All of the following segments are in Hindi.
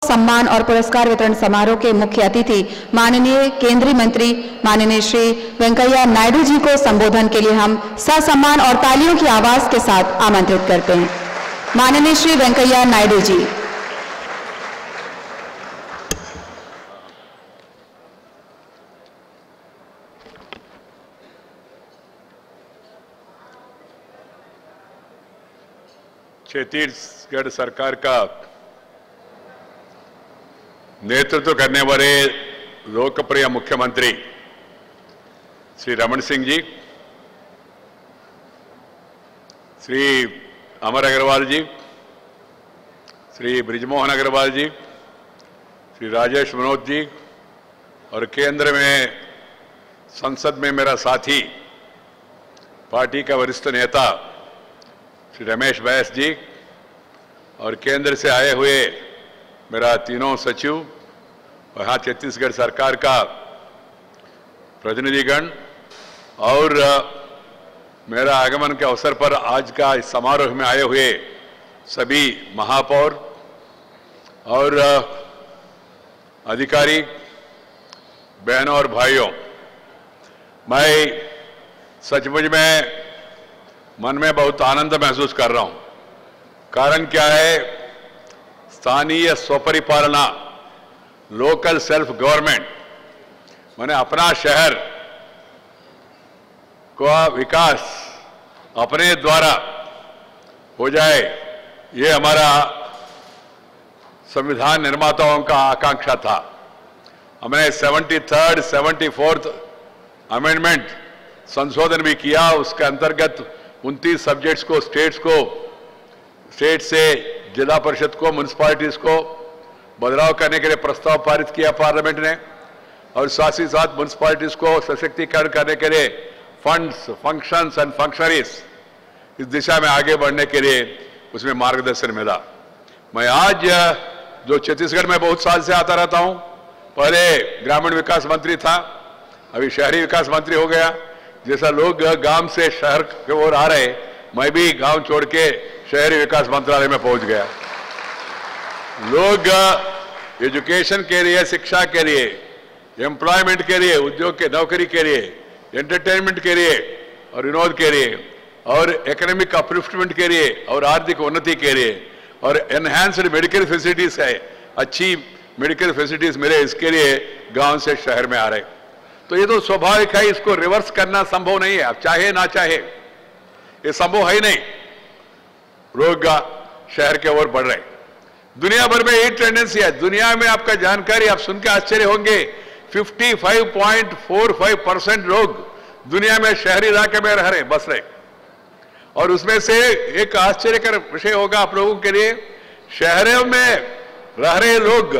सम्मान और पुरस्कार वितरण समारोह के मुख्य अतिथि माननीय केंद्रीय मंत्री माननीय श्री वेंकैया नायडू जी को संबोधन के लिए हम ससम्मान और तालियों की आवाज के साथ आमंत्रित करते हैं। माननीय श्री वेंकैया नायडू जी। छत्तीसगढ़ सरकार का नेतृत्व करने वाले लोकप्रिय मुख्यमंत्री श्री रमन सिंह जी, श्री अमर अग्रवाल जी, श्री बृजमोहन अग्रवाल जी, श्री राजेश मनोज जी और केंद्र में संसद में मेरा साथी पार्टी का वरिष्ठ नेता श्री रमेश बैस जी और केंद्र से आए हुए मेरा तीनों सचिव और यहाँ छत्तीसगढ़ सरकार का प्रतिनिधिगण और मेरा आगमन के अवसर पर आज का इस समारोह में आए हुए सभी महापौर और अधिकारी, बहनों और भाइयों, मैं सचमुच में मन में बहुत आनंद महसूस कर रहा हूं। कारण क्या है, स्थानीय स्वपरिपालना, लोकल सेल्फ गवर्नमेंट, माने अपना शहर का विकास अपने द्वारा हो जाए, ये हमारा संविधान निर्माताओं का आकांक्षा था। हमने 73rd, 74th अमेंडमेंट संशोधन भी किया। उसके अंतर्गत 29 सब्जेक्ट्स को स्टेट से जिला परिषद को, म्युनिसिपैलिटीज को बदलाव करने के लिए प्रस्ताव पारित किया पार्लियामेंट ने, और साथ ही साथ म्युनिसिपैलिटीज को सशक्तिकरण करने के लिए फंड्स, फंक्शंस एंड फंक्शनरीज इस दिशा में आगे बढ़ने के लिए उसमें मार्गदर्शन मिला। मैं आज जो छत्तीसगढ़ में बहुत साल से आता रहता हूं, पहले ग्रामीण विकास मंत्री था, अभी शहरी विकास मंत्री हो गया। जैसा लोग गांव से शहर की ओर आ रहे, मैं भी गांव छोड़ के शहरी विकास मंत्रालय में पहुंच गया। लोग एजुकेशन के लिए, शिक्षा के लिए, एम्प्लॉयमेंट के लिए, उद्योग के नौकरी के लिए, एंटरटेनमेंट के लिए और विनोद के लिए और एकेडमिक अपलिफ्टमेंट के लिए और आर्थिक उन्नति के लिए और एनहांस्ड मेडिकल फैसिलिटीज है, अच्छी मेडिकल फैसिलिटीज मिले, इसके लिए गांव से शहर में आ रहे। तो ये तो स्वाभाविक है, इसको रिवर्स करना संभव नहीं है। आप चाहे ना चाहे ये संभव है ही नहीं। लोग शहर के ओर बढ़ रहे। दुनिया भर में यही टेंडेंसी है। दुनिया में आपका जानकारी आप सुन के आश्चर्य होंगे, 55.45% लोग दुनिया में शहरी इलाके में रह रहे, बस रहे। और उसमें से एक आश्चर्यकर विषय होगा आप लोगों के लिए, शहरों में रह रहे लोग,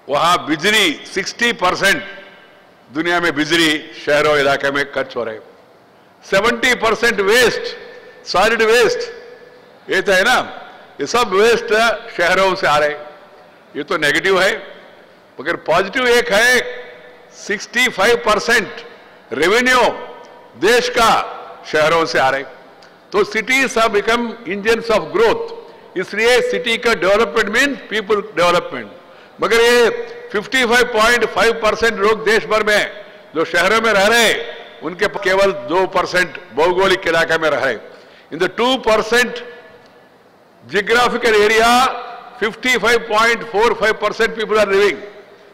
वहां बिजली 60% दुनिया में बिजली शहरों इलाके में खर्च हो रहे। 70% वेस्ट, सॉलिड वेस्ट, ये तो है ना, ये सब वेस्ट शहरों से आ रहे। ये तो नेगेटिव है, मगर पॉजिटिव एक है, 65% रेवेन्यू देश का शहरों से आ रहे। तो cities have become engines of growth, इसलिए सिटी का डेवलपमेंट मीन पीपल डेवलपमेंट। मगर ये 55.5% लोग देश भर में जो शहरों में रह रहे, उनके केवल 2% भौगोलिक इलाके में रह रहे। In the 2% geographical area 55.45% people are living,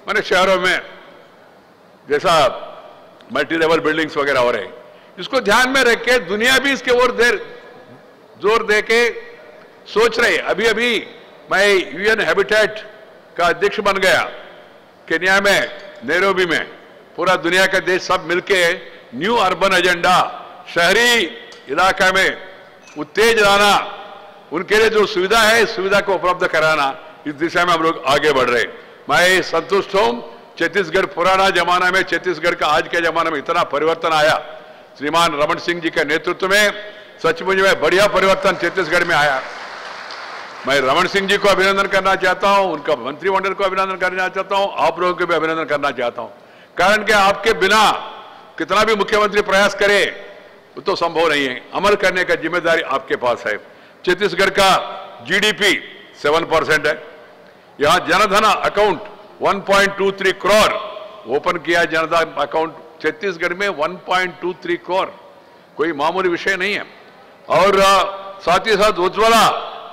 माने शहरों में जैसा मल्टी लेवल बिल्डिंग्स वगैरह हो रहे। इसको ध्यान में रख के दुनिया भी इसके ओर जोर दे के सोच रहे। अभी अभी मैं यूएन हैबिटेट का अध्यक्ष बन गया केन्या में, नैरोबी में। पूरा दुनिया का देश सब मिलके न्यू अर्बन एजेंडा, शहरी इलाका में उत्तेज लाना, उनके लिए जो सुविधा है, सुविधा को उपलब्ध कराना, इस दिशा में हम लोग आगे बढ़ रहे। मैं संतुष्ट हूं। छत्तीसगढ़ पुराना जमाना में, छत्तीसगढ़ का आज के जमाने में इतना परिवर्तन आया श्रीमान रमन सिंह जी के नेतृत्व में, सचमुच में बढ़िया परिवर्तन छत्तीसगढ़ में आया। मैं रमन सिंह जी को अभिनंदन करना चाहता हूं, उनका मंत्रिमंडल को अभिनंदन करना चाहता हूं, आप लोगों को भी अभिनंदन करना चाहता हूं। कारण कि आपके बिना कितना भी मुख्यमंत्री प्रयास करे वो तो संभव नहीं है। अमल करने का जिम्मेदारी आपके पास है। छत्तीसगढ़ का जीडीपी 7% है, यहां जनधन अकाउंट 1.23 करोड़ ओपन किया। जनधन अकाउंट छत्तीसगढ़ में 1.23 करोड़ कोई मामूली विषय नहीं है। और साथ ही साथ उज्ज्वला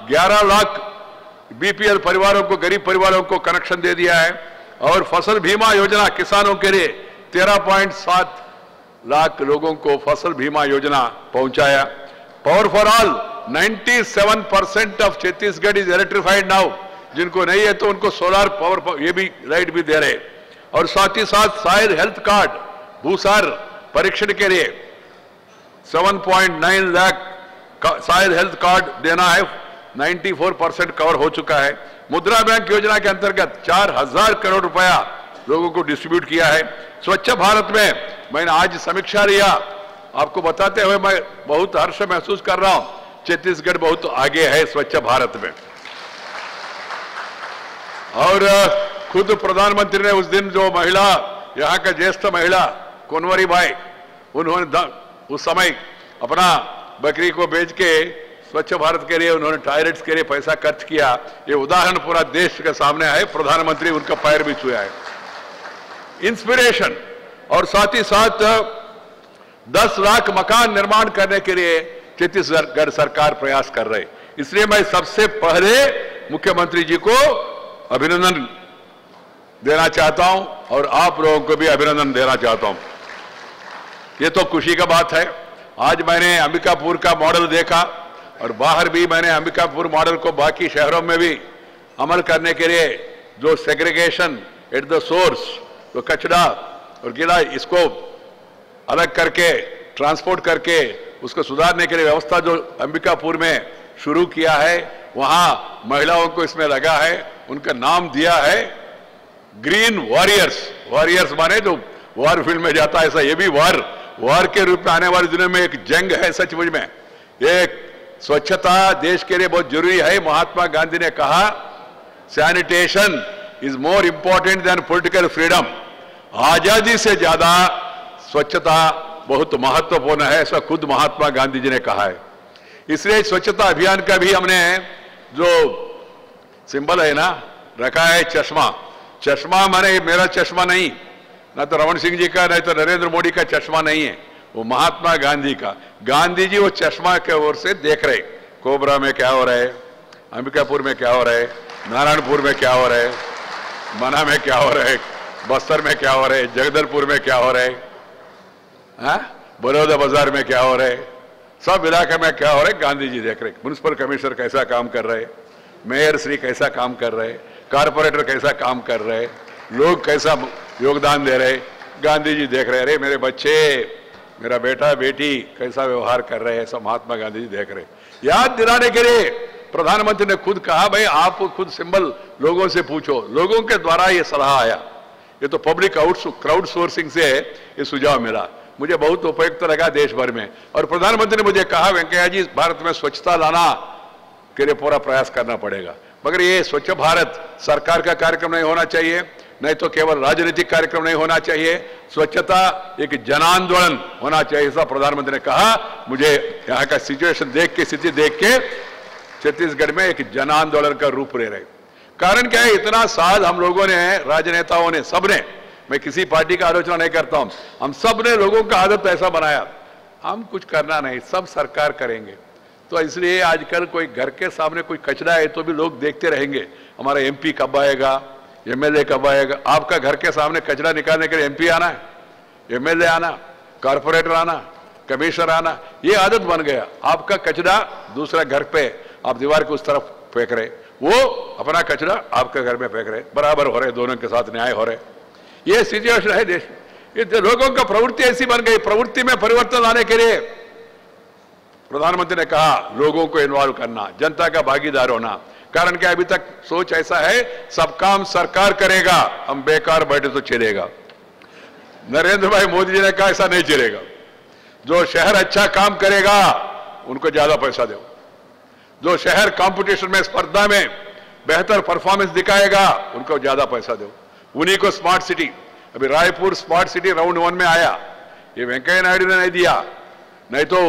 11 लाख बीपीएल परिवारों को, गरीब परिवारों को कनेक्शन दे दिया है। और फसल बीमा योजना किसानों के लिए 13.7 लाख लोगों को फसल बीमा योजना पहुंचाया। Power for all 97% of Chhattisgarh is electrified now. जिनको नहीं है तो उनको सोलर पावर ये भी लाइट भी दे रहे। और साथ ही साथ साइल हेल्थ कार्ड भूसार परीक्षण के लिए 7.9 लाख साइल हेल्थ कार्ड देना है। 94% कवर हो चुका है। मुद्रा बैंक योजना के अंतर्गत 4,000 करोड़ रुपया लोगों को डिस्ट्रीब्यूट किया है। स्वच्छ भारत में मैंने आज समीक्षा लिया, आपको बताते हुए मैं बहुत हर्ष महसूस कर रहा हूं। छत्तीसगढ़ बहुत आगे है स्वच्छ भारत में। और खुद प्रधानमंत्री ने उस दिन जो महिला, यहां का ज्येष्ठ महिला कोनवरी बाई, उन्होंने उस समय अपना बकरी को बेच के स्वच्छ भारत के लिए, उन्होंने टॉयलेट्स के लिए पैसा खर्च किया। ये उदाहरण पूरा देश के सामने है। प्रधानमंत्री उनका पैर भी छुआ है। इंस्पिरेशन। और साथ ही साथ 10 लाख मकान निर्माण करने के लिए छत्तीसगढ़ सरकार प्रयास कर रहे। इसलिए मैं सबसे पहले मुख्यमंत्री जी को अभिनंदन देना चाहता हूं और आप लोगों को भी अभिनंदन देना चाहता हूं। ये तो खुशी का बात है। आज मैंने अंबिकापुर का मॉडल देखा और बाहर भी मैंने अंबिकापुर मॉडल को बाकी शहरों में भी अमल करने के लिए जो सेग्रीगेशन एट द सोर्स, तो कचरा और गीला इसको अलग करके ट्रांसपोर्ट करके उसको सुधारने के लिए व्यवस्था जो अंबिकापुर में शुरू किया है, वहां महिलाओं को इसमें लगा है। उनका नाम दिया है ग्रीन वॉरियर्स। वॉरियर्स माने जो वॉर फील्ड में जाता है, ऐसा ये भी वॉर के रूप में आने वाले दिनों में एक जंग है। सचमुच में एक स्वच्छता देश के लिए बहुत जरूरी है। महात्मा गांधी ने कहा sanitation is more important than political freedom. आजादी से ज्यादा स्वच्छता बहुत महत्वपूर्ण है, ऐसा खुद महात्मा गांधी जी ने कहा है। इसलिए स्वच्छता अभियान का भी हमने जो सिंबल है ना रखा है चश्मा। चश्मा माने मेरा चश्मा नहीं, ना तो रमन सिंह जी का, नहीं तो नरेंद्र मोदी का चश्मा नहीं है, वो महात्मा गांधी का। गांधी जी वो चश्मा के ओर से देख रहे, कोबरा में क्या हो रहा है, अंबिकापुर में क्या हो रहा है, नारायणपुर में क्या हो रहा है, मना में क्या हो रहा है, बस्तर में क्या हो रहा है, जगदलपुर में क्या हो रहा है, बड़ौदा बाजार में क्या हो रहा है, सब इलाके में क्या हो रहा है, गांधी जी देख रहे। म्युनिसिपल कमिश्नर कैसा काम कर रहे, मेयर श्री कैसा काम कर रहे, कारपोरेटर कैसा काम कर रहे, लोग कैसा योगदान दे रहे, गांधी जी देख रहे। अरे मेरे बच्चे, मेरा बेटा बेटी कैसा व्यवहार कर रहे हैं, ऐसा महात्मा गांधी जी देख रहे। याद दिलाने के लिए प्रधानमंत्री ने खुद कहा, भाई आप खुद सिंबल लोगों से पूछो। लोगों के द्वारा ये सलाह आया, ये तो पब्लिक क्राउड सोर्सिंग से ये सुझाव मिला, मुझे बहुत उपयुक्त लगा देश भर में। और प्रधानमंत्री ने मुझे कहा, वेंकैया जी भारत में स्वच्छता लाना के लिए पूरा प्रयास करना पड़ेगा, मगर ये स्वच्छ भारत सरकार का कार्यक्रम नहीं होना चाहिए, नहीं तो केवल राजनीतिक कार्यक्रम नहीं होना चाहिए, स्वच्छता एक जन आंदोलन होना चाहिए, ऐसा प्रधानमंत्री ने कहा। मुझे यहाँ का सिचुएशन देख के, स्थिति देख के छत्तीसगढ़ में एक जन आंदोलन का रूप ले रहे। कारण क्या है, इतना साल हम लोगों ने, राजनेताओं ने, सबने, मैं किसी पार्टी का आलोचना नहीं करता हूं, हम सब ने लोगों का आदत ऐसा बनाया, हम कुछ करना नहीं, सब सरकार करेंगे। तो इसलिए आजकल कोई घर के सामने कोई कचरा है तो भी लोग देखते रहेंगे, हमारा एमपी कब आएगा, एमएलए कब आएगा। आपका घर के सामने कचरा निकालने के लिए एमपी आना है, एमएलए आना, कारपोरेटर आना, कमिश्नर आना, ये आदत बन गया। आपका कचरा दूसरा घर पे आप दीवार के उस तरफ फेंक रहे, वो अपना कचरा आपके घर में फेंक रहे, बराबर हो रहे, दोनों के साथ न्याय हो रहे। ये सिचुएशन है देश। ये लोगों का प्रवृत्ति ऐसी बन गई। प्रवृत्ति में परिवर्तन लाने के लिए प्रधानमंत्री ने कहा लोगों को इन्वॉल्व करना, जनता का भागीदार होना। कारण क्या, अभी तक सोच ऐसा है सब काम सरकार करेगा, हम बेकार बैठे तो चलेगा। नरेंद्र भाई मोदी जी ने कहा ऐसा नहीं चलेगा, जो शहर अच्छा काम करेगा उनको ज्यादा पैसा दो, जो शहर कंपटीशन में, स्पर्धा में बेहतर परफॉर्मेंस दिखाएगा उनको ज्यादा पैसा दो, उन्हीं को स्मार्ट सिटी। अभी रायपुर स्मार्ट सिटी राउंड 1 में आया, ये वेंकैया नायडू ने नहीं दिया, नहीं तो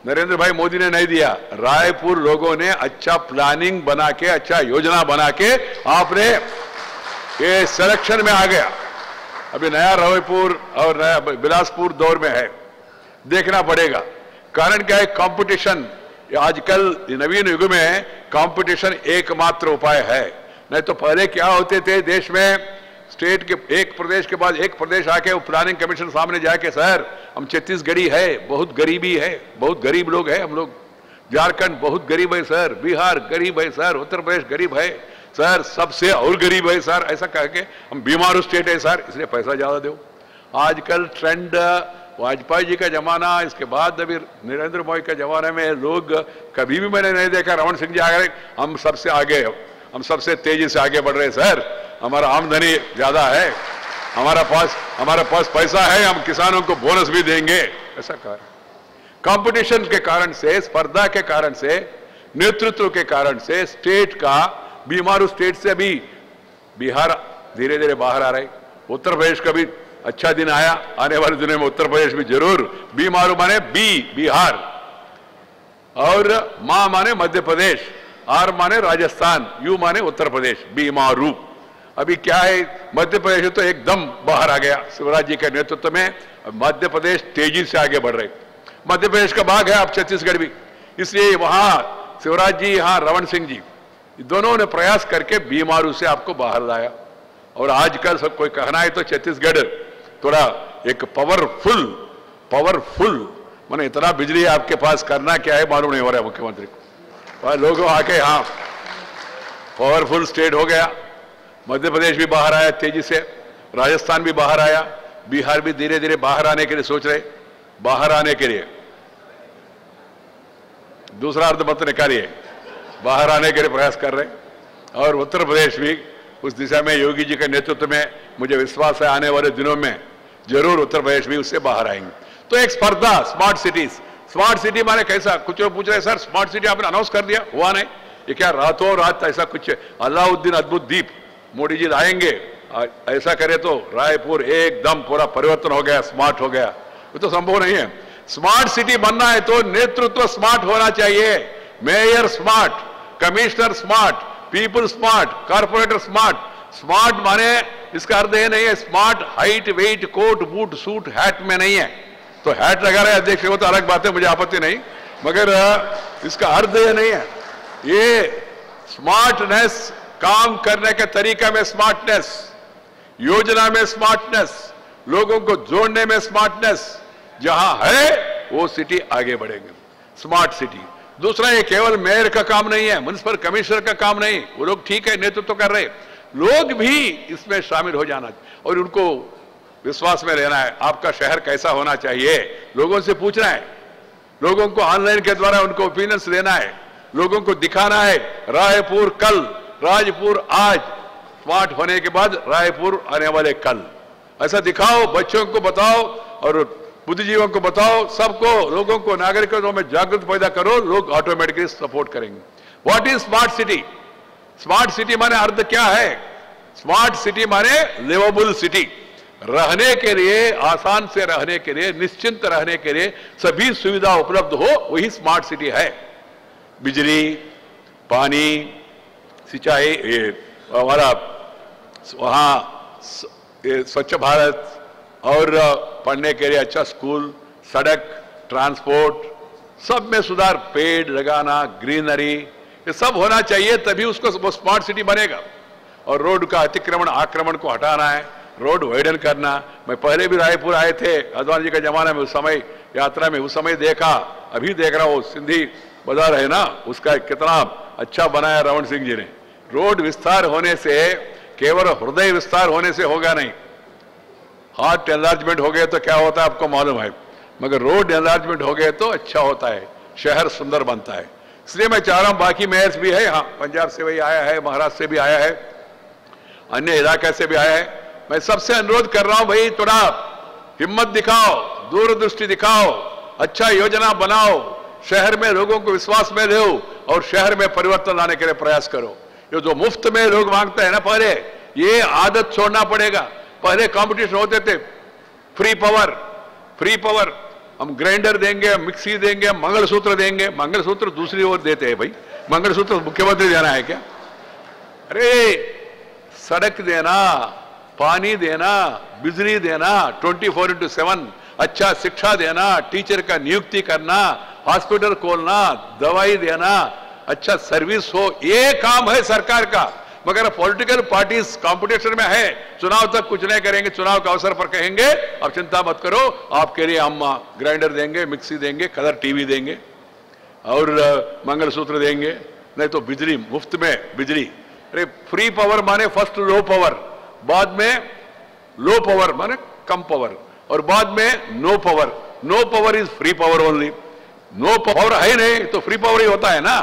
नरेंद्र भाई मोदी ने नहीं दिया, रायपुर लोगों ने अच्छा प्लानिंग बना के, अच्छा योजना बना के आपने ये सिलेक्शन में आ गया। अभी नया रायपुर और नया बिलासपुर दौर में है, देखना पड़ेगा। कारण क्या है? कंपटीशन। आजकल नवीन युग में कंपटीशन एकमात्र उपाय है। नहीं तो पहले क्या होते थे देश में, स्टेट के एक प्रदेश के बाद एक प्रदेश आके वो प्लानिंग कमीशन सामने जाके, सर हम छत्तीसगढ़ी है, बहुत गरीबी है, बहुत गरीब लोग हैं हम लोग, झारखंड बहुत गरीब है सर, बिहार गरीब है सर, उत्तर प्रदेश गरीब है सर, सबसे और गरीब है सर, ऐसा कह के हम बीमारू स्टेट है सर, इसलिए पैसा ज्यादा दो। आजकल ट्रेंड वाजपेयी जी का जमाना, इसके बाद अभी नरेंद्र मोदी का जमाना में लोग कभी भी मैंने नहीं देखा रमन सिंह जी आ गए हम सबसे आगे, हम सबसे तेजी से आगे बढ़ रहे सर, हमारा आमदनी ज्यादा है, हमारा पास पैसा है, हम किसानों को बोनस भी देंगे, ऐसा कहा। कंपटीशन के कारण से, स्पर्धा के कारण से, नेतृत्व के कारण से स्टेट का, बीमारू स्टेट से भी बिहार धीरे धीरे बाहर आ रहे। उत्तर प्रदेश का भी अच्छा दिन आया, आने वाले दिनों में उत्तर प्रदेश भी जरूर, बीमारू माने बिहार, और मां माने मध्य प्रदेश, आर माने राजस्थान, यू माने उत्तर प्रदेश, बीमारू। अभी क्या है, मध्य प्रदेश तो एकदम बाहर आ गया शिवराज जी के नेतृत्व में, मध्य प्रदेश तेजी से आगे बढ़ रहे। मध्य प्रदेश का भाग है अब छत्तीसगढ़ भी, इसलिए वहां शिवराज जी, यहां रमन सिंह जी, दोनों ने प्रयास करके बीमारू से आपको बाहर लाया। और आजकल सब कोई कहना है तो छत्तीसगढ़ थोड़ा एक पावरफुल माने इतना बिजली आपके पास, करना क्या है मालूम नहीं हो रहा है मुख्यमंत्री को। लोगों आके हाँ पावरफुल स्टेट हो गया। मध्य प्रदेश भी बाहर आया तेजी से, राजस्थान भी बाहर आया, बिहार भी धीरे धीरे बाहर आने के लिए सोच रहे, बाहर आने के लिए दूसरा अर्धमत निकालिए, बाहर आने के लिए प्रयास कर रहे। और उत्तर प्रदेश भी उस दिशा में योगी जी के नेतृत्व में मुझे विश्वास है आने वाले दिनों में जरूर उत्तर प्रदेश भी उससे बाहर आएंगे। तो एक स्पर्धा, स्मार्ट सिटी माने कैसा, कुछ लोग पूछ रहे सर स्मार्ट सिटी आपने अनाउंस कर दिया, हुआ नहीं, ये क्या रातों रात ऐसा कुछ अलाउद्दीन अद्भुत दीप मोदी जी लाएंगे, ऐसा करे तो रायपुर एकदम पूरा परिवर्तन हो गया, स्मार्ट हो गया, ये तो संभव नहीं है। स्मार्ट सिटी बनना है तो नेतृत्व स्मार्ट होना चाहिए, mayor smart, commissioner smart, people smart, corporator smart. Smart माने इसका अर्थ ये नहीं है smart height weight coat boot suit hat में नहीं है, तो हैट लगा रहे अध्यक्ष वो तो अलग बात है, मुझे आपत्ति नहीं, मगर इसका अर्थ ये नहीं है। ये स्मार्टनेस, काम करने के तरीका में स्मार्टनेस, योजना में स्मार्टनेस, लोगों को जोड़ने में स्मार्टनेस, जहां है वो सिटी आगे बढ़ेगी, स्मार्ट सिटी। दूसरा, ये केवल मेयर का काम नहीं है, म्युनिसिपल कमिश्नर का काम नहीं, वो लोग ठीक है नेतृत्व कर रहे, लोग भी इसमें शामिल हो जाना और उनको विश्वास में रहना है। आपका शहर कैसा होना चाहिए लोगों से पूछना है, लोगों को ऑनलाइन के द्वारा उनको ओपिनियंस लेना है, लोगों को दिखाना है रायपुर कल, राजपुर आज, स्मार्ट होने के बाद रायपुर आने वाले कल, ऐसा दिखाओ, बच्चों को बताओ और बुद्धिजीवियों को बताओ, सबको, लोगों को, नागरिकों में जागृत पैदा करो, लोग ऑटोमेटिकली सपोर्ट करेंगे। What is smart city? Smart city माने अर्थ क्या है? स्मार्ट सिटी माने लिवेबल सिटी, रहने के लिए, आसान से रहने के लिए, निश्चिंत रहने के लिए सभी सुविधा उपलब्ध हो, वही स्मार्ट सिटी है। बिजली, पानी, सिंचाई, हमारा वहां स्वच्छ भारत और पढ़ने के लिए अच्छा स्कूल, सड़क, ट्रांसपोर्ट, सब में सुधार, पेड़ लगाना, ग्रीनरी, ये सब होना चाहिए, तभी उसको वो स्मार्ट सिटी बनेगा। और रोड का अतिक्रमण आक्रमण को हटाना है, रोड वाइडन करना। मैं पहले भी रायपुर आए थे अद्वानी जी के जमाने में, उस समय यात्रा में, उस समय देखा, अभी देख रहा हूँ, सिंधी बाजार है ना, उसका कितना अच्छा बनाया रमन सिंह जी ने। रोड विस्तार होने से केवल हृदय विस्तार होने से होगा नहीं, हार्ट एनलार्जमेंट हो गए तो क्या होता है आपको मालूम है, मगर रोड एनलार्जमेंट हो गए तो अच्छा होता है, शहर सुंदर बनता है। इसलिए मैं चाह रहा हूं, बाकी मेयर्स भी है, हाँ पंजाब से भी आया है, महाराष्ट्र से भी आया है, अन्य इलाके से भी आया है, मैं सबसे अनुरोध कर रहा हूं भाई थोड़ा हिम्मत दिखाओ, दूरदृष्टि दिखाओ, अच्छा योजना बनाओ, शहर में लोगों को विश्वास में लो और शहर में परिवर्तन लाने के लिए प्रयास करो। ये जो मुफ्त में लोग मांगते हैं ना, पहले ये आदत छोड़ना पड़ेगा। पहले कंपटीशन होते थे, फ्री पावर, हम ग्राइंडर देंगे, हम मिक्सी देंगे, हम मंगलसूत्र देंगे। मंगलसूत्र दूसरी ओर देते हैं भाई, मंगलसूत्र मुख्यमंत्री देना है क्या? अरे सड़क देना, पानी देना, बिजली देना, 24/7 अच्छा शिक्षा देना, टीचर का नियुक्ति करना, हॉस्पिटल खोलना, दवाई देना, अच्छा सर्विस हो, ये काम है सरकार का। मगर पॉलिटिकल पार्टीज कंपटीशन में है, चुनाव तक कुछ नहीं करेंगे, चुनाव के अवसर पर कहेंगे अब चिंता मत करो, आपके लिए हम ग्राइंडर देंगे, मिक्सी देंगे, कलर टीवी देंगे और मंगलसूत्र देंगे, नहीं तो बिजली मुफ्त में बिजली। अरे फ्री पावर माने फर्स्ट लो पावर, बाद में लो पावर माने कम पावर, और बाद में no power. No power is free power only. No power है नहीं तो फ्री पावर ही होता है ना।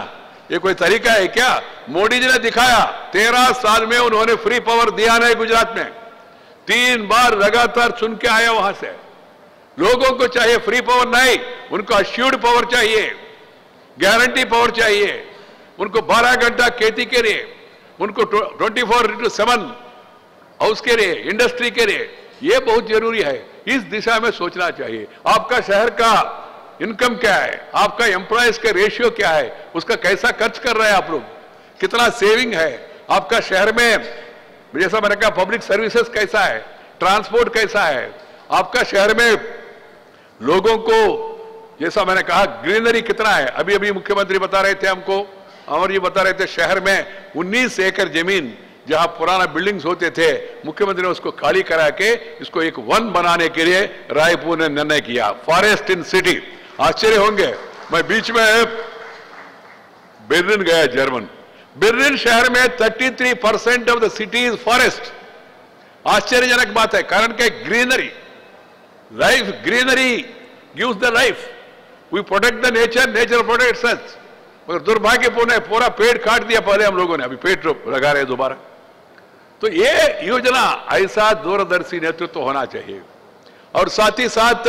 ये कोई तरीका है क्या? मोदी जी ने दिखाया, 13 साल में उन्होंने फ्री पावर दिया नहीं गुजरात में। 3 बार लगातार चुन के आया वहां से। लोगों को चाहिए फ्री पावर नहीं, उनको अश्योर्ड पावर चाहिए, गारंटी पावर चाहिए, उनको 12 घंटा खेती के लिए, उनको 24/7 हाउस के लिए, इंडस्ट्री के लिए। ये बहुत जरूरी है, इस दिशा में सोचना चाहिए। आपका शहर का इनकम क्या है, आपका एम्प्लॉयज का रेशियो क्या है, उसका कैसा खर्च कर रहे हैं आप लोग, कितना सेविंग है आपका शहर में, जैसा मैंने कहा पब्लिक सर्विसेज कैसा है, ट्रांसपोर्ट कैसा है आपका शहर में, लोगों को जैसा मैंने कहा ग्रीनरी कितना है। अभी अभी मुख्यमंत्री बता रहे थे हमको, अमर जी बता रहे थे, शहर में 19 एकड़ जमीन जहां पुराना बिल्डिंग्स होते थे, मुख्यमंत्री ने उसको खाली करा के इसको एक वन बनाने के लिए रायपुर ने निर्णय किया, फॉरेस्ट इन सिटी। आश्चर्य होंगे, मैं बीच में बर्लिन गया, जर्मन बर्लिन शहर में 33% of the city is forest. आश्चर्यजनक बात है, कारण के greenery, life, greenery gives the life. We protect the nature, nature protects us. मगर दुर्भाग्यपूर्ण है, पूरा पेड़ काट दिया पहले हम लोगों ने, अभी पेड़ लगा रहे दोबारा। तो ये योजना, ऐसा दूरदर्शी नेतृत्व होना चाहिए। और साथ ही साथ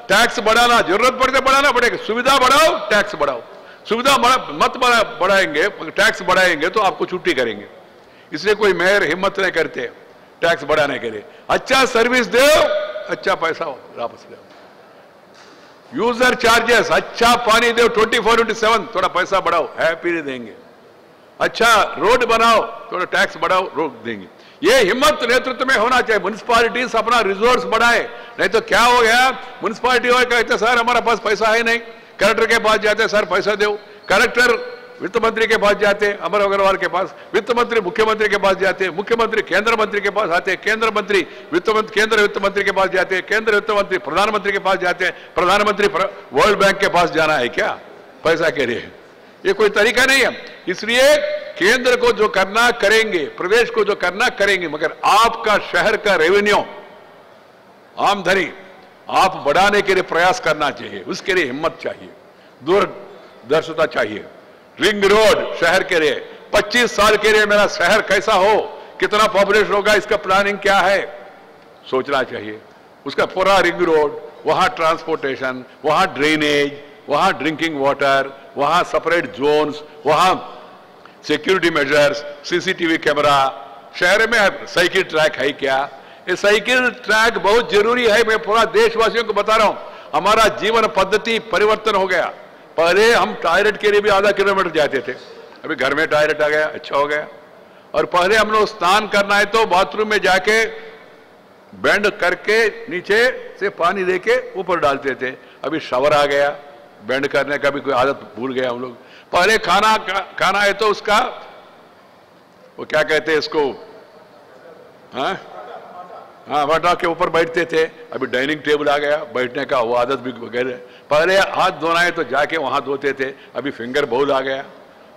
टैक्स बढ़ाना, जरूरत पड़े बढ़ाना पड़ेगा, सुविधा बढ़ाओ, टैक्स बढ़ाओ। सुविधा मत बढ़ाएंगे, टैक्स बढ़ाएंगे तो आपको छुट्टी करेंगे। इसलिए कोई मेयर हिम्मत नहीं करते टैक्स बढ़ाने के लिए। अच्छा सर्विस दो, अच्छा पैसा वापस ले। यूजर चार्जेस, अच्छा पानी दो 24/7, थोड़ा पैसा बढ़ाओ, हैप्पी देंगे। अच्छा रोड बनाओ, थोड़ा टैक्स बढ़ाओ, रोड देंगे। ये हिम्मत नेतृत्व में होना चाहिए। म्युनिसिपालिटीज अपना रिसोर्स बढ़ाए, नहीं तो क्या हो गया, म्युनिसिपालिटी वाले कहते सर हमारा पास पैसा है नहीं, कलेक्टर के पास जाते सर पैसा दो, कलेक्टर वित्त मंत्री के पास जाते, अमर अग्रवाल के पास, वित्त मंत्री मुख्यमंत्री के पास जाते, मुख्यमंत्री केंद्र मंत्री के पास आते, केंद्र मंत्री केंद्र वित्त मंत्री के पास जाते, केंद्र वित्त मंत्री प्रधानमंत्री के पास जाते, प्रधानमंत्री वर्ल्ड बैंक के पास जाना है क्या पैसा के लिए? ये कोई तरीका नहीं है। इसलिए केंद्र को जो करना करेंगे, प्रदेश को जो करना करेंगे, मगर आपका शहर का रेवेन्यू, आमदनी आप बढ़ाने के लिए प्रयास करना चाहिए। उसके लिए हिम्मत चाहिए, दूरदर्शिता चाहिए। रिंग रोड शहर के लिए 25 साल के लिए मेरा शहर कैसा हो, कितना पॉपुलेशन होगा, इसका प्लानिंग क्या है, सोचना चाहिए। उसका पूरा रिंग रोड, वहां ट्रांसपोर्टेशन, वहां ड्रेनेज, वहां ड्रिंकिंग वाटर, वहां सेपरेट जोन्स, वहां सिक्योरिटी मेजर्स, सीसीटीवी कैमरा। शहर में साइकिल ट्रैक है क्या? ये साइकिल ट्रैक बहुत जरूरी है। मैं पूरा देशवासियों को बता रहा हूं, हमारा जीवन पद्धति परिवर्तन हो गया। पहले हम टॉयलेट के लिए भी आधा किलोमीटर जाते थे, अभी घर में टॉयलेट आ गया, अच्छा हो गया। और पहले हम लोग स्नान करना है तो बाथरूम में जाके बेंड करके नीचे से पानी देके ऊपर डालते थे, अभी शावर आ गया, बेंड करने का भी कोई आदत भूल गया हम लोग। पहले खाना है तो उसका वो क्या कहते हैं इसको, हाँ वाटा के ऊपर बैठते थे, अभी डाइनिंग टेबल आ गया, बैठने का वो आदत भी वगैरह। पहले हाथ धोना है तो जाके वहां धोते थे, अभी फिंगर बोल आ गया।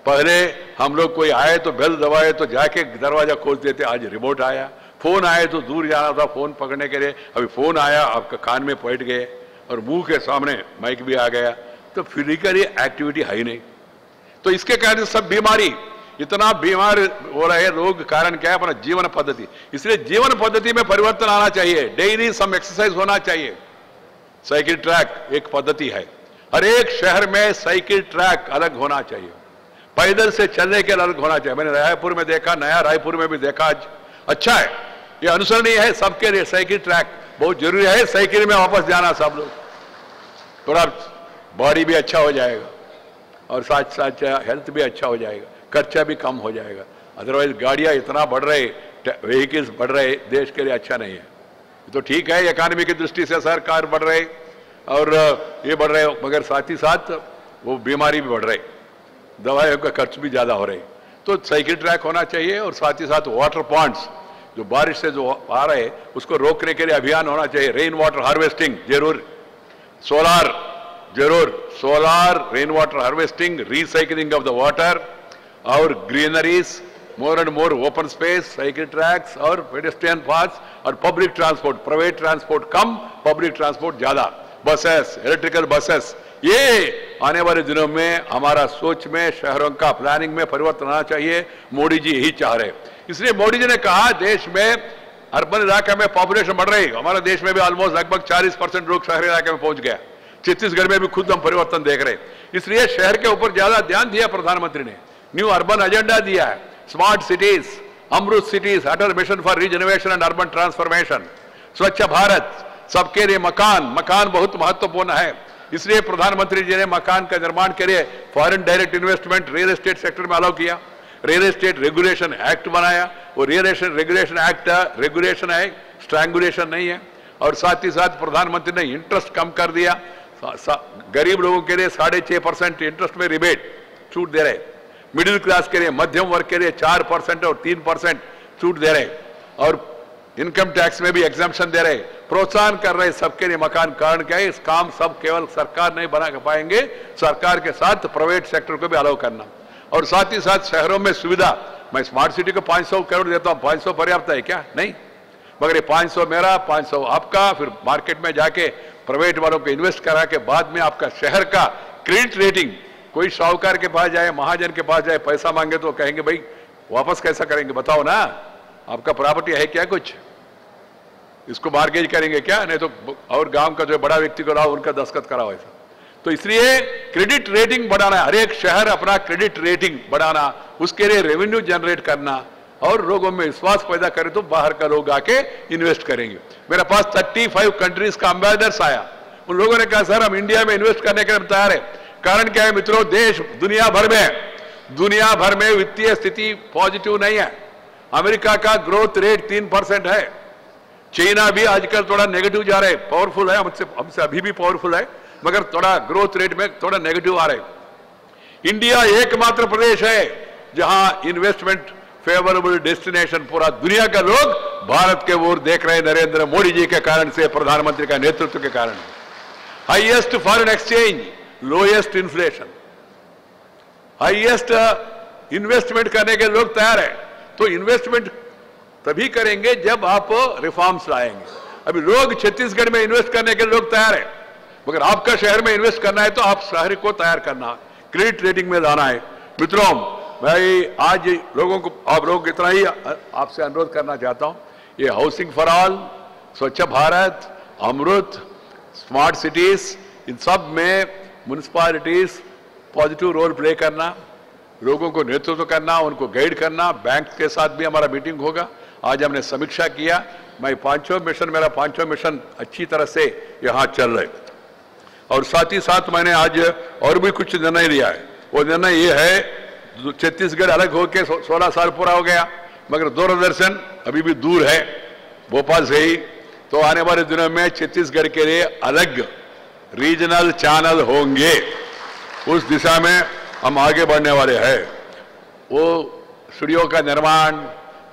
पहले हम लोग कोई आए तो बेल दबाए तो जाके दरवाजा खोलते थे, आज रिमोट आया। फोन आए तो दूर जाना था फोन पकड़ने के लिए, अभी फोन आया आपका कान में बैठ गए और मुंह के सामने माइक भी आ गया। तो फिजिकली एक्टिविटी है ही नहीं, तो इसके कारण सब बीमारी, इतना बीमार हो रहे लोग, कारण क्या है? अपना जीवन पद्धति। इसलिए जीवन पद्धति में परिवर्तन आना चाहिए, डेली सम एक्सरसाइज होना चाहिए। साइकिल ट्रैक एक पद्धति है, हर एक शहर में साइकिल ट्रैक अलग होना चाहिए, पैदल से चलने के अलग होना चाहिए। मैंने रायपुर में देखा, नया रायपुर में भी देखा, आज अच्छा है, ये अनुसरणीय है सबके लिए। साइकिल ट्रैक बहुत जरूरी है, साइकिल में वापस जाना सब लोग। थोड़ा बॉडी भी अच्छा हो जाएगा और साथ साथ हेल्थ भी अच्छा हो जाएगा, खर्चा भी कम हो जाएगा। अदरवाइज गाड़ियां इतना बढ़ रहे, व्हीकल्स बढ़ रहे, देश के लिए अच्छा नहीं है। तो ठीक है, इकोनॉमी की दृष्टि से सरकार बढ़ रहे और ये बढ़ रहे, मगर साथ ही साथ वो बीमारी भी बढ़ रही, दवाइयों का खर्च भी ज्यादा हो रही। तो साइकिल ट्रैक होना चाहिए और साथ ही साथ वाटर पॉइंट्स, जो बारिश से जो आ रहे उसको रोकने के लिए अभियान होना चाहिए। रेन वाटर हार्वेस्टिंग जरूर, सोलार जरूर, solar, rain water harvesting, recycling of the water और greeneries, more and more open space, cycle tracks और पेडेस्ट्रियन पाथ्स और पब्लिक ट्रांसपोर्ट, प्राइवेट ट्रांसपोर्ट कम, पब्लिक ट्रांसपोर्ट ज्यादा, बसेस, इलेक्ट्रिकल बसेस। ये आने वाले दिनों में हमारा सोच में, शहरों का प्लानिंग में परिवर्तन आना चाहिए। मोदी जी यही चाह रहे, इसलिए मोदी जी ने कहा देश में अर्बन इलाके में पॉपुलेशन बढ़ रही है। हमारे देश में भी ऑलमोस्ट लगभग 40% लोग शहरी इलाके में पहुंच गया। छत्तीसगढ़ में भी खुद हम परिवर्तन देख रहे, इसलिए शहर के ऊपर ज्यादा ध्यान दिया प्रधानमंत्री ने। न्यू अर्बन एजेंडा दिया है, smart cities, Amrit cities, Atal mission for regeneration and urban transformation, Swachh Bharat, सबके लिए मकान, मकान बहुत महत्वपूर्ण है। इसलिए प्रधानमंत्री जी ने मकान का निर्माण के लिए foreign direct investment real estate sector में अलाउ किया, रियल एस्टेट रेगुलेशन एक्ट बनाया। वो real estate regulation act regulation है, स्ट्रैंगुलेशन नहीं है। और साथ ही साथ प्रधानमंत्री ने इंटरेस्ट कम कर दिया, गरीब लोगों के लिए 6.5% इंटरेस्ट में रिबेट छूट दे रहे, मिडिल क्लास के लिए, मध्यम वर्ग के लिए 4% और 3% छूट दे रहे, और इनकम टैक्स में भी एग्जम्पशन दे रहे, प्रोत्साहन कर रहे सबके लिए मकान। कारण क्या है, इस काम सब केवल सरकार नहीं बना पाएंगे, सरकार के साथ प्राइवेट सेक्टर को भी अलाउ करना। और साथ ही साथ शहरों में सुविधा, मैं स्मार्ट सिटी को 500 करोड़ देता हूं, 500 पर्याप्त है क्या? नहीं, मगर ये 500 मेरा, 500 आपका, फिर मार्केट में जाके प्राइवेट वालों को इन्वेस्ट करा के बाद में आपका शहर का क्रेडिट रेटिंग, कोई साहूकार के पास जाए, महाजन के पास जाए, पैसा मांगे तो कहेंगे भाई वापस कैसा करेंगे, बताओ ना, आपका प्रॉपर्टी है क्या, कुछ इसको मार्गेज करेंगे क्या? नहीं तो और गांव का जो बड़ा व्यक्ति को लाओ, उनका दस्तखत कराओ ऐसा। तो इसलिए क्रेडिट रेटिंग बढ़ाना, हर एक शहर अपना क्रेडिट रेटिंग बढ़ाना, उसके लिए रेवेन्यू जनरेट करना और लोगों में विश्वास पैदा करे तो बाहर का लोग आके इन्वेस्ट करेंगे। मेरे पास 35 कंट्रीज का एम्बेसडर्स आया, उन लोगों ने कहा सर हम इंडिया में इन्वेस्ट करने के लिए तैयार है। कारण क्या है मित्रों, देश दुनिया भर में वित्तीय स्थिति पॉजिटिव नहीं है। अमेरिका का ग्रोथ रेट 3% है, चाइना भी आजकल थोड़ा नेगेटिव जा रहे, पावरफुल है, हमसे अभी भी पावरफुल है, मगर थोड़ा ग्रोथ रेट में थोड़ा नेगेटिव आ रहे। इंडिया एकमात्र प्रदेश है जहां इन्वेस्टमेंट फेवरेबल डेस्टिनेशन, पूरा दुनिया का लोग भारत के ओर देख रहे हैं नरेंद्र मोदी जी के कारण से, प्रधानमंत्री का नेतृत्व के कारण। Highest foreign exchange, lowest inflation, highest investment करने के लोग तैयार है। तो इन्वेस्टमेंट तभी करेंगे जब आप रिफॉर्म्स लाएंगे। अभी लोग छत्तीसगढ़ में इन्वेस्ट करने के लोग तैयार है, मगर आपका शहर में इन्वेस्ट करना है तो आप शहर को तैयार करना, क्रेडिट रेटिंग में लाना है। मित्रों, भाई आज लोगों को, आप लोग इतना ही आपसे अनुरोध करना चाहता हूं, ये हाउसिंग फॉर ऑल, स्वच्छ भारत, अमृत, स्मार्ट सिटीज, इन सब में म्युनिसिपैलिटीज पॉजिटिव रोल प्ले करना, लोगों को नेतृत्व करना, उनको गाइड करना। बैंक के साथ भी हमारा मीटिंग होगा, आज हमने समीक्षा किया। मैं मेरा पांचों मिशन अच्छी तरह से यहां चल रहे, और साथ ही साथ मैंने आज और भी कुछ निर्णय लिया है। वो निर्णय ये है, छत्तीसगढ़ अलग होकर 16 साल पूरा हो गया, मगर दूरदर्शन अभी भी दूर है भोपाल से ही, तो आने वाले दिनों में छत्तीसगढ़ के लिए अलग रीजनल चैनल होंगे, उस दिशा में हम आगे बढ़ने वाले हैं। वो स्टूडियो का निर्माण,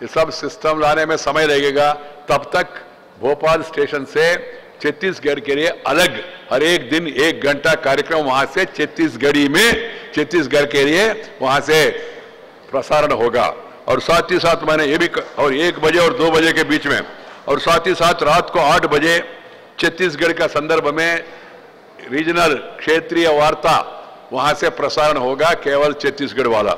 ये सब सिस्टम लाने में समय लगेगा, तब तक भोपाल स्टेशन से छत्तीसगढ़ के लिए अलग हर एक दिन 1 घंटा कार्यक्रम वहां से छत्तीसगढ़ी में, छत्तीसगढ़ के लिए वहां से प्रसारण होगा। और साथ ही साथ मैंने ये भी, और 1 बजे और 2 बजे के बीच में, और साथ ही साथ रात को 8 बजे छत्तीसगढ़ का संदर्भ में रीजनल क्षेत्रीय वार्ता वहां से प्रसारण होगा, केवल छत्तीसगढ़ वाला।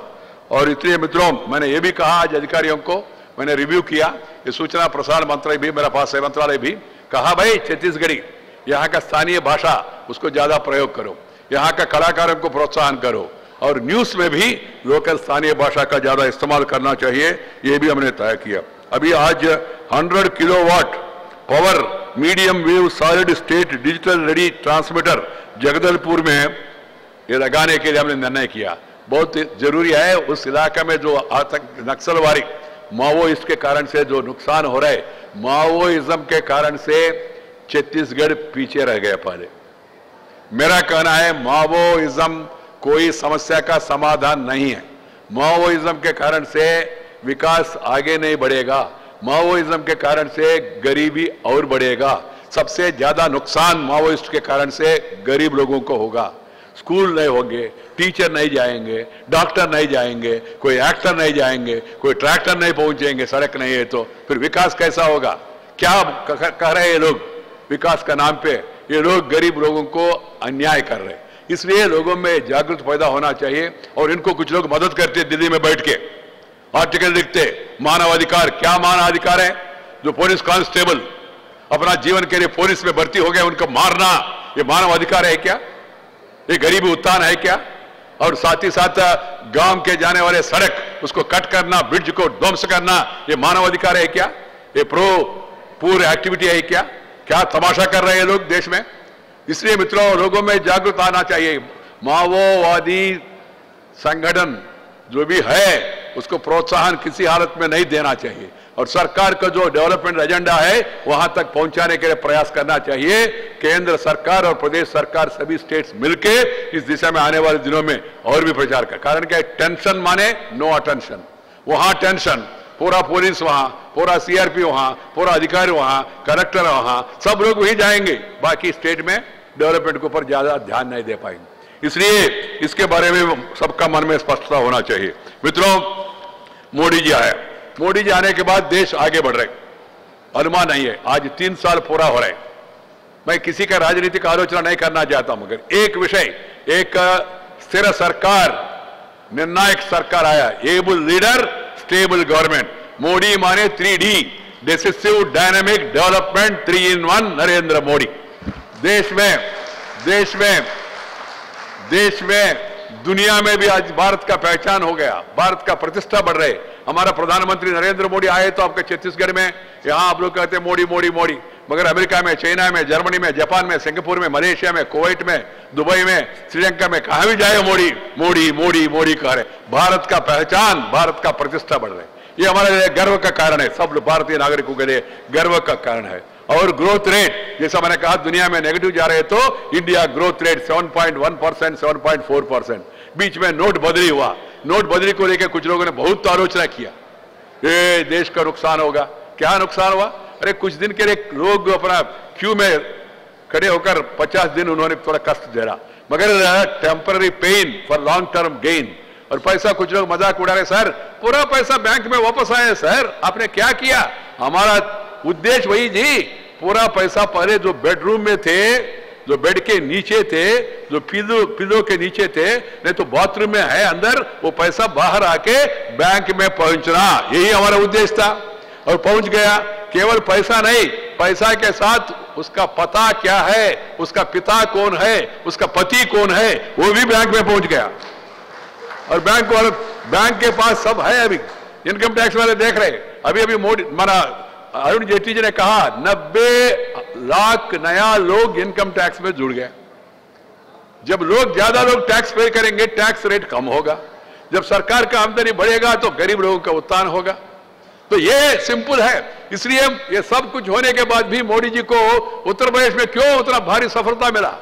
और इसलिए मित्रों, मैंने ये भी कहा आज अधिकारियों को, मैंने रिव्यू किया, ये सूचना प्रसारण मंत्रालय भी मेरा पास है, मंत्रालय भी कहा भाई छत्तीसगढ़ी, यहाँ का स्थानीय भाषा उसको ज्यादा प्रयोग करो, यहाँ का कलाकारों को प्रोत्साहन करो, और न्यूज में भी लोकल स्थानीय भाषा का ज्यादा इस्तेमाल करना चाहिए, ये भी हमने तय किया। अभी आज 100 kilowatt power medium wave solid state digital ready transmitter Jagdalpur में ये लगाने के लिए हमने निर्णय किया। बहुत जरूरी है। उस इलाके में जो आतंक नक्सलवादी माओइस्ट के कारण से जो नुकसान हो रहा है, माओइज्म के कारण से छत्तीसगढ़ पीछे रह गया। पहले मेरा कहना है माओइज्म कोई समस्या का समाधान नहीं है। माओइज्म के कारण से विकास आगे नहीं बढ़ेगा, माओइज्म के कारण से गरीबी और बढ़ेगा। सबसे ज्यादा नुकसान माओइस्ट के कारण से गरीब लोगों को होगा। स्कूल नहीं होंगे, टीचर नहीं जाएंगे, डॉक्टर नहीं जाएंगे, कोई एक्टर नहीं जाएंगे, कोई ट्रैक्टर नहीं पहुंचेंगे, सड़क नहीं है तो फिर विकास कैसा होगा? क्या कह रहे हैं ये लोग विकास का नाम पे? ये लोग गरीब लोगों को अन्याय कर रहे हैं। इसलिए लोगों में जागरूक पैदा होना चाहिए। और इनको कुछ लोग मदद करते दिल्ली में बैठ के आर्टिकल लिखते, मानवाधिकार। क्या मानवाधिकार है? जो पुलिस कांस्टेबल अपना जीवन के लिए पुलिस में भर्ती हो गए उनको मारना, ये मानवाधिकार है क्या? ये गरीबी उत्थान है क्या? और साथ ही साथ गांव के जाने वाले सड़क उसको कट करना, ब्रिज को ध्वंस करना, ये मानवाधिकार है क्या? ये पूरी एक्टिविटी है क्या? क्या तमाशा कर रहे हैं लोग देश में? इसलिए मित्रों, लोगों में जागरूकता आना चाहिए। माओवादी संगठन जो भी है उसको प्रोत्साहन किसी हालत में नहीं देना चाहिए। और सरकार का जो डेवलपमेंट एजेंडा है वहां तक पहुंचाने के लिए प्रयास करना चाहिए। केंद्र सरकार और प्रदेश सरकार सभी स्टेट्स मिलके इस दिशा में आने वाले दिनों में और भी प्रचार कर। कारण क्या? टेंशन माने नो अटेंशन। वहां टेंशन, पूरा पुलिस वहां, पूरा सीआरपी वहां, पूरा अधिकारी वहां, कलेक्टर वहां, सब लोग वही जाएंगे। बाकी स्टेट में डेवलपमेंट के ऊपर ज्यादा ध्यान नहीं दे पाएंगे। इसलिए इसके बारे में सबका मन में स्पष्टता होना चाहिए। मित्रों, मोदी जी आए, मोदी जी आने के बाद देश आगे बढ़ रहे, अनुमान नहीं है। आज 3 साल पूरा हो रहे। मैं किसी का राजनीतिक आलोचना नहीं करना चाहता, मगर एक विषय, एक स्थिर सरकार, निर्णायक सरकार आया, able leader, stable government. Modi माने 3D, decisive dynamic development 3 in 1 Narendra Modi. देश में दुनिया में भी आज भारत का पहचान हो गया, भारत का प्रतिष्ठा बढ़ रहे। हमारा प्रधानमंत्री नरेंद्र मोदी आए तो आपके छत्तीसगढ़ में, यहां आप लोग कहते हैं मोदी मोदी मोदी, मगर अमेरिका में, चाइना में, जर्मनी में, जापान में, सिंगापुर में, मलेशिया में, कुवैत में, दुबई में, श्रीलंका में, कहां भी जाए मोदी मोदी मोदी मोदी कह रहे। भारत का पहचान, भारत का प्रतिष्ठा बढ़ रहे। ये हमारे लिए गर्व का कारण है, सब भारतीय नागरिकों के लिए गर्व का कारण है। और ग्रोथ रेट, जैसा मैंने कहा, दुनिया में नेगेटिव जा रहे तो इंडिया ग्रोथ रेट 7.1%, 7.4%। बीच में नोट बदली हुआ, नोट बदली को लेकर कुछ लोगों ने बहुत आलोचना किया, ये देश का नुकसान होगा। क्या नुकसान हुआ? अरे कुछ दिन के लिए लोग अपना क्यू में खड़े होकर 50 दिन उन्होंने थोड़ा कष्ट दे रहा, मगर temporary pain for long term gain. और पैसा, कुछ लोग मजाक उड़ा रहे, सर पूरा पैसा बैंक में वापस आया। सर आपने क्या किया? हमारा उद्देश्य वही जी, पूरा पैसा पहले जो बेडरूम में थे, जो बेड के नीचे थे, जो पिलो के नीचे थे, नहीं तो बाथरूम में है अंदर, वो पैसा बाहर आके बैंक में पहुंचना, यही हमारा उद्देश्य था। और पहुंच गया। केवल पैसा नहीं, पैसा के साथ उसका पता क्या है, उसका पिता कौन है, उसका पति कौन है, वो भी बैंक में पहुंच गया। और बैंक के पास सब है। अभी इनकम टैक्स वाले देख रहे, अभी मोदी माना अरुण जेटली जी ने कहा 90 लाख नया लोग इनकम टैक्स में जुड़ गए। जब ज्यादा लोग टैक्स पे करेंगे, टैक्स रेट कम होगा। जब सरकार का आमदनी बढ़ेगा तो गरीब लोगों का उत्थान होगा। तो ये सिंपल है। इसलिए ये सब कुछ होने के बाद भी मोदी जी को उत्तर प्रदेश में क्यों उतना भारी सफलता मिला,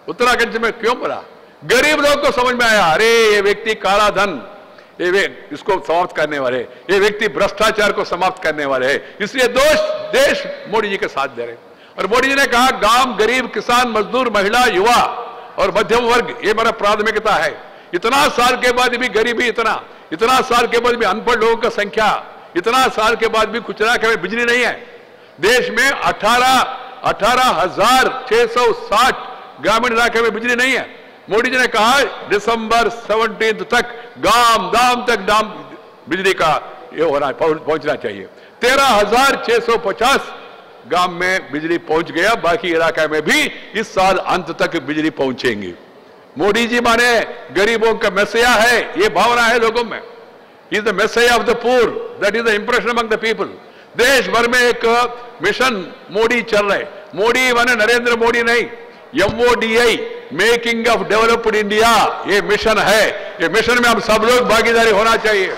उत्तराखंड में क्यों मिला? गरीब लोग को समझ में आया, अरे ये व्यक्ति काला धन, ये इसको समाप्त करने वाले, ये व्यक्ति भ्रष्टाचार को समाप्त करने वाले हैं। इसलिए देश मोदी जी के साथ दे रहे। और मोदी जी ने कहा गांव, गरीब, किसान, मजदूर, महिला, युवा और मध्यम वर्ग, ये मेरा प्राथमिकता है। इतना साल के बाद भी गरीबी, इतना साल के बाद भी अनपढ़ लोगों का संख्या, इतना साल के बाद भी कुछ इलाके में बिजली नहीं है। देश में 18,660 ग्रामीण इलाके में बिजली नहीं है। मोदी जी ने कहा दिसंबर 17 तक गांव तक बिजली का ये होना, पहुंचना चाहिए। 13,650 गांव में बिजली पहुंच गया। बाकी इलाके में भी इस साल अंत तक बिजली पहुंचेंगी। मोदी जी माने गरीबों का मैसेया है, ये भावना है लोगों में। He is the messiah of the poor. That is the impression among the people. देश भर में एक मिशन मोदी चल रहे, मोदी माने नरेंद्र मोदी नहीं, MODI, making of developed India, ये मिशन है। ये मिशन में हम सब लोग भागीदारी होना चाहिए।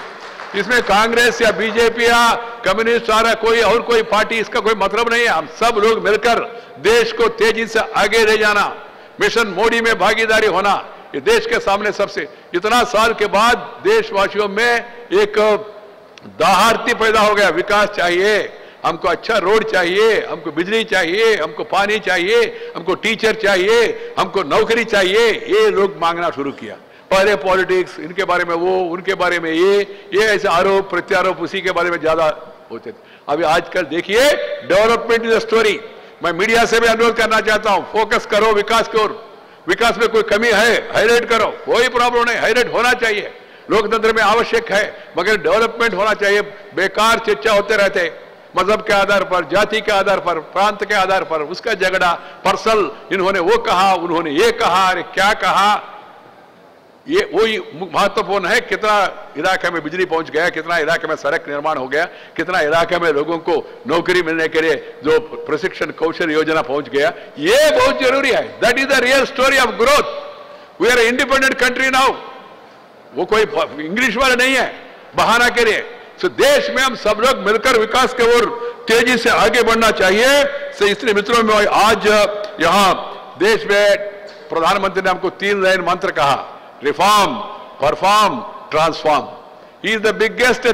इसमें कांग्रेस या बीजेपी या कम्युनिस्ट सारा कोई और कोई पार्टी, इसका कोई मतलब नहीं है। हम सब लोग मिलकर देश को तेजी से आगे ले जाना, मिशन मोदी में भागीदारी होना, ये देश के सामने सबसे, इतना साल के बाद देशवासियों में एक दाहर्ती पैदा हो गया। विकास चाहिए, हमको अच्छा रोड चाहिए, हमको बिजली चाहिए, हमको पानी चाहिए, हमको टीचर चाहिए, हमको नौकरी चाहिए, ये लोग मांगना शुरू किया। पहले पॉलिटिक्स, इनके बारे में वो, उनके बारे में ये ऐसे आरोप प्रत्यारोप उसी के बारे में ज्यादा होते थे। अभी आजकल देखिए, डेवलपमेंट इज अ स्टोरी। मैं मीडिया से भी अनुरोध करना चाहता हूं, फोकस करो विकास की ओर। विकास में कोई कमी है, हाईलाइट करो, कोई प्रॉब्लम नहीं, हाईलाइट होना चाहिए, लोकतंत्र में आवश्यक है, मगर डेवलपमेंट होना चाहिए। बेकार चर्चा होते रहते, मजहब के आधार पर, जाति के आधार पर, प्रांत के आधार पर, उसका झगड़ा, पर्सनल, इन्होंने वो कहा, उन्होंने ये कहा, अरे क्या कहा, ये वही महत्वपूर्ण है। कितना इलाके में बिजली पहुंच गया, कितना इलाके में सड़क निर्माण हो गया, कितना इलाके में लोगों को नौकरी मिलने के लिए जो प्रशिक्षण कौशल योजना पहुंच गया, ये बहुत जरूरी है। That is the real story of growth. We are independent country now. वो कोई इंग्लिश वाला नहीं है बहाना के लिए। तो देश में हम सब लोग मिलकर विकास की ओर तेजी से आगे बढ़ना चाहिए। तो इसलिए मित्रों में आज यहां देश में प्रधानमंत्री ने हमको 3 लाइन मंत्र कहा, reform, perform, transform. He is the biggest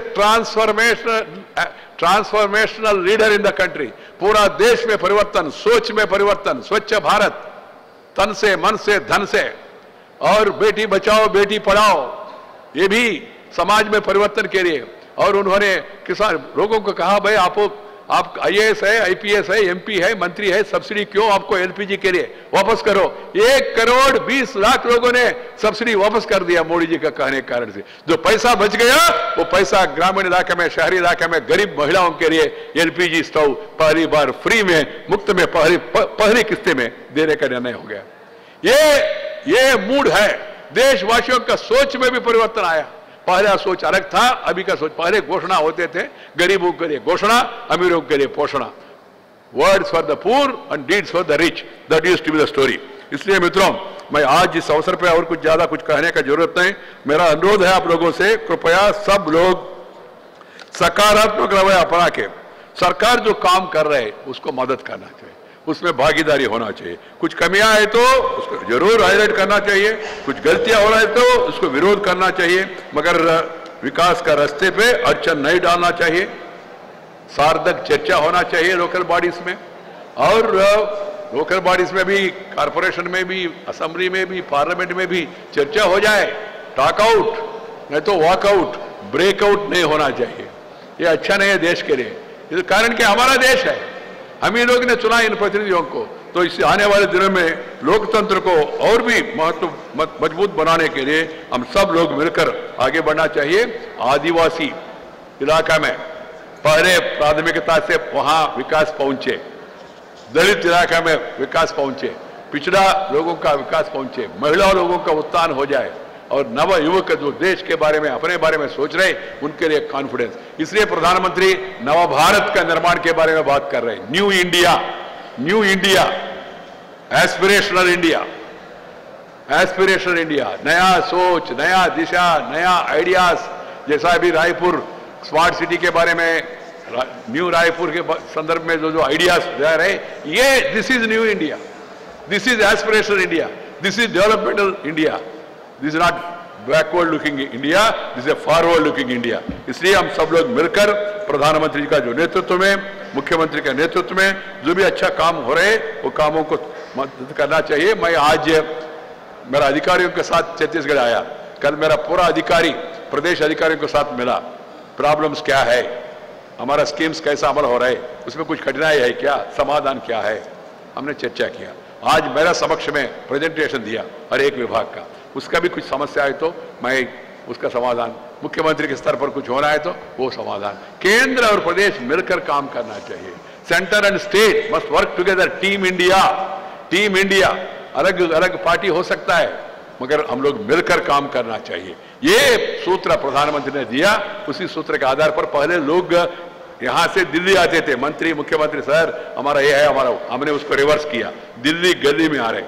transformational leader in the country. पूरा देश में परिवर्तन, सोच में परिवर्तन, स्वच्छ भारत, तन से, मन से, धन से, और बेटी बचाओ बेटी पढ़ाओ, ये भी समाज में परिवर्तन के लिए। और उन्होंने किसान लोगों को कहा, भाई आप IAS है, IPS है, MP है, मंत्री है, सब्सिडी क्यों आपको LPG के लिए वापस करो। 1 करोड़ 20 लाख लोगों ने सब्सिडी वापस कर दिया मोदी जी का कहने के कारण से। जो पैसा बच गया वो पैसा ग्रामीण इलाके में, शहरी इलाके में गरीब महिलाओं के लिए LPG स्टोव पहली बार फ्री में, मुफ्त में, पहली किस्ते में देने का निर्णय हो गया। ये मूड है। देशवासियों का सोच में भी परिवर्तन आया। पहला सोच अलग था, अभी का सोच, पहले घोषणा होते थे, गरीबों के लिए घोषणा, अमीरों के लिए पोषणा। Words for the poor and deeds for the rich, that used to be the story. इसलिए मित्रों, मैं आज इस अवसर पर और कुछ ज्यादा कुछ कहने का जरूरत नहीं। मेरा अनुरोध है आप लोगों से, कृपया सब लोग सकारात्मक रवैया अपना के सरकार जो काम कर रहे उसको मदद करना चाहिए, उसमें भागीदारी होना चाहिए। कुछ कमियां है तो उसको जरूर हाईलाइट करना चाहिए, कुछ गलतियां हो रहा है तो उसको विरोध करना चाहिए, मगर विकास का रास्ते पे अड़चन नहीं डालना चाहिए। सार्थक चर्चा होना चाहिए लोकल बॉडीज में, और लोकल बॉडीज में भी, कारपोरेशन में भी, असेंबली में भी, पार्लियामेंट में भी चर्चा हो जाए। टॉक आउट नहीं तो वॉकआउट, ब्रेकआउट नहीं होना चाहिए। ये अच्छा नहीं है देश के लिए, इस कारण कि हमारा देश है, हम ही लोग ने चुना इन प्रतिनिधियों को। तो इस आने वाले दिनों में लोकतंत्र को और भी मजबूत बनाने के लिए हम सब लोग मिलकर आगे बढ़ना चाहिए। आदिवासी इलाका में पहले प्राथमिकता से वहां विकास पहुंचे, दलित इलाका में विकास पहुंचे, पिछड़ा लोगों का विकास पहुंचे, महिला लोगों का उत्थान हो जाए, और नव युवक जो देश के बारे में, अपने बारे में सोच रहे, उनके लिए कॉन्फिडेंस। इसलिए प्रधानमंत्री नव भारत का निर्माण के बारे में बात कर रहे हैं। न्यू इंडिया, एस्पिरेशनल इंडिया, नया सोच, नया दिशा, नया आइडियाज। जैसा अभी रायपुर स्मार्ट सिटी के बारे में, न्यू रायपुर के संदर्भ में जो आइडियाज जा रहे, ये this is new India, this is aspirational India, this is developmental India. This is not backward looking India, this is a forward looking India. इसलिए हम सब लोग मिलकर प्रधानमंत्री का जो नेतृत्व में, मुख्यमंत्री के नेतृत्व में जो भी अच्छा काम हो रहे वो कामों को मदद करना चाहिए। मैं आज मेरा अधिकारियों के साथ छत्तीसगढ़ आया, कल मेरा पूरा अधिकारी प्रदेश अधिकारियों के साथ मिला। प्रॉब्लम्स क्या है, हमारा स्कीम्स कैसा अमल हो रहा है, उसमें कुछ कठिनाई है क्या, समाधान क्या है, हमने चर्चा किया। आज मेरा समक्ष में प्रेजेंटेशन दिया हर एक विभाग का, उसका भी कुछ समस्या है तो मैं उसका समाधान, मुख्यमंत्री के स्तर पर कुछ होना है तो वो समाधान। केंद्र और प्रदेश मिलकर काम करना चाहिए। Centre and state must work together. Team India, अलग अलग पार्टी हो सकता है मगर हम लोग मिलकर काम करना चाहिए। ये सूत्र प्रधानमंत्री ने दिया, उसी सूत्र के आधार पर पहले लोग यहां से दिल्ली आते थे मंत्री मुख्यमंत्री, सर हमारा ये है हमारा, हमने उसको रिवर्स किया, दिल्ली गली में आ रहे,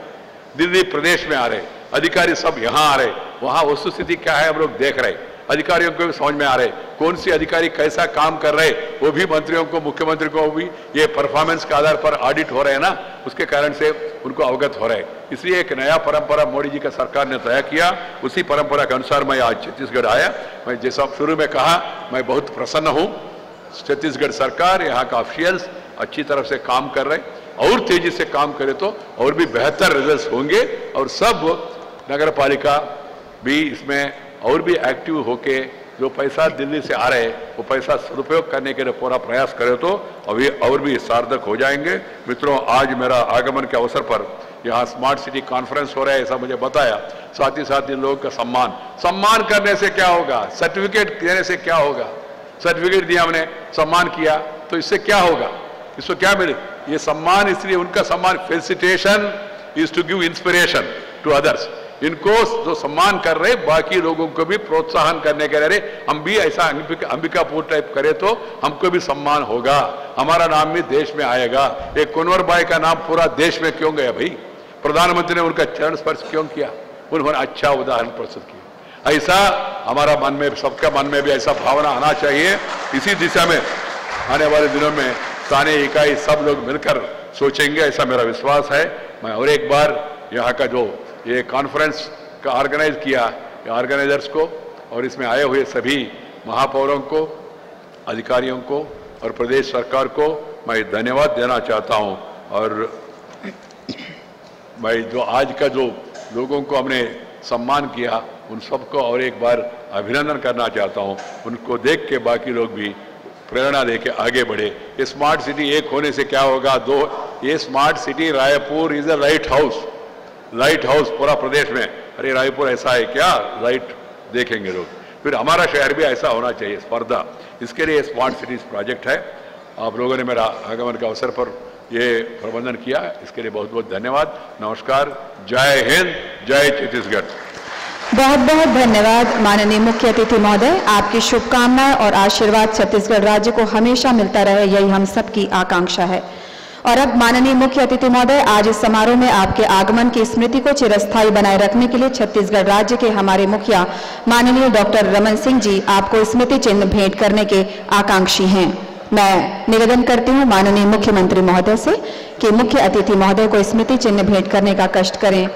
दिल्ली प्रदेश में आ रहे, अधिकारी सब यहां आ रहे, वहां वस्तुस्थिति क्या है हम लोग देख रहे, अधिकारियों को भी समझ में आ रहे, कौन सी अधिकारी कैसा काम कर रहे, वो भी मंत्रियों को मुख्यमंत्री को भी ये परफॉर्मेंस के आधार पर ऑडिट हो रहे हैं ना, उसके कारण से उनको अवगत हो रहे हैं। इसलिए एक नया परंपरा मोदी जी का सरकार ने तय किया, उसी परंपरा के अनुसार मैं आज छत्तीसगढ़ आया। मैं जैसा शुरू में कहा, मैं बहुत प्रसन्न हूं, छत्तीसगढ़ सरकार, यहाँ का ऑफिशियल्स अच्छी तरह से काम कर रहे, और तेजी से काम करे तो और भी बेहतर रिजल्ट होंगे, और सब नगर पालिका भी इसमें और भी एक्टिव होके जो पैसा दिल्ली से आ रहे वो पैसा सदुपयोग करने के लिए पूरा प्रयास करे तो अभी और भी सार्थक हो जाएंगे। मित्रों, आज मेरा आगमन के अवसर पर यहाँ स्मार्ट सिटी कॉन्फ्रेंस हो रहा है, ऐसा मुझे बताया, साथ ही साथ इन लोगों का सम्मान करने से क्या होगा, सर्टिफिकेट देने से क्या होगा, सर्टिफिकेट दिया हमने, सम्मान किया तो इससे क्या होगा, इसको क्या मिले, ये सम्मान, इसलिए उनका सम्मान, felicitation is to give inspiration to others. इनको जो सम्मान कर रहे बाकी लोगों को भी प्रोत्साहन करने के लिए हम भी ऐसा अंबिकापुर टाइप करें तो हमको भी सम्मान होगा, हमारा नाम भी देश में आएगा। एक कुंवर बाई का नाम पूरा देश में क्यों गया भाई, प्रधानमंत्री ने उनका चरण स्पर्श क्यों किया, उन्होंने अच्छा उदाहरण प्रस्तुत किया। ऐसा हमारा मन में, सबका मन में भी ऐसा भावना आना चाहिए। इसी दिशा में आने वाले दिनों में स्थानीय इकाई सब लोग मिलकर सोचेंगे, ऐसा मेरा विश्वास है। मैं और एक बार यहाँ का जो ये कॉन्फ्रेंस का ऑर्गेनाइज किया, ऑर्गेनाइजर्स को और इसमें आए हुए सभी महापौरों को, अधिकारियों को और प्रदेश सरकार को मैं धन्यवाद देना चाहता हूं। और मैं जो आज का जो लोगों को हमने सम्मान किया उन सबको और एक बार अभिनंदन करना चाहता हूं। उनको देख के बाकी लोग भी प्रेरणा लेके आगे बढ़े। ये स्मार्ट सिटी एक होने से क्या होगा, ये smart city Raipur is a light house पूरा प्रदेश में। अरे रायपुर ऐसा है क्या, लाइट देखेंगे लोग, फिर हमारा शहर भी ऐसा होना चाहिए, स्पर्धा। इसके लिए स्मार्ट सिटीज प्रोजेक्ट है। आप लोगों ने मेरा आगमन के अवसर पर ये प्रबंधन किया, इसके लिए बहुत बहुत धन्यवाद। नमस्कार, जय हिंद, जय छत्तीसगढ़। बहुत बहुत धन्यवाद माननीय मुख्य अतिथि महोदय, आपकी शुभकामनाएं और आशीर्वाद छत्तीसगढ़ राज्य को हमेशा मिलता रहे, यही हम सबकी आकांक्षा है। और अब माननीय मुख्य अतिथि महोदय, आज इस समारोह में आपके आगमन की स्मृति को चिरस्थायी बनाए रखने के लिए छत्तीसगढ़ राज्य के हमारे मुखिया माननीय डॉक्टर रमन सिंह जी आपको स्मृति चिन्ह भेंट करने के आकांक्षी हैं। मैं निवेदन करती हूं माननीय मुख्यमंत्री महोदय से कि मुख्य अतिथि महोदय को स्मृति चिन्ह भेंट करने का कष्ट करें।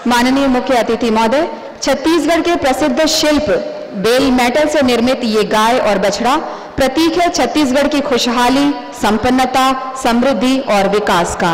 माननीय मुख्य अतिथि महोदय, छत्तीसगढ़ के प्रसिद्ध शिल्प बेल मेटल से निर्मित ये गाय और बछड़ा प्रतीक है छत्तीसगढ़ की खुशहाली, संपन्नता, समृद्धि और विकास का।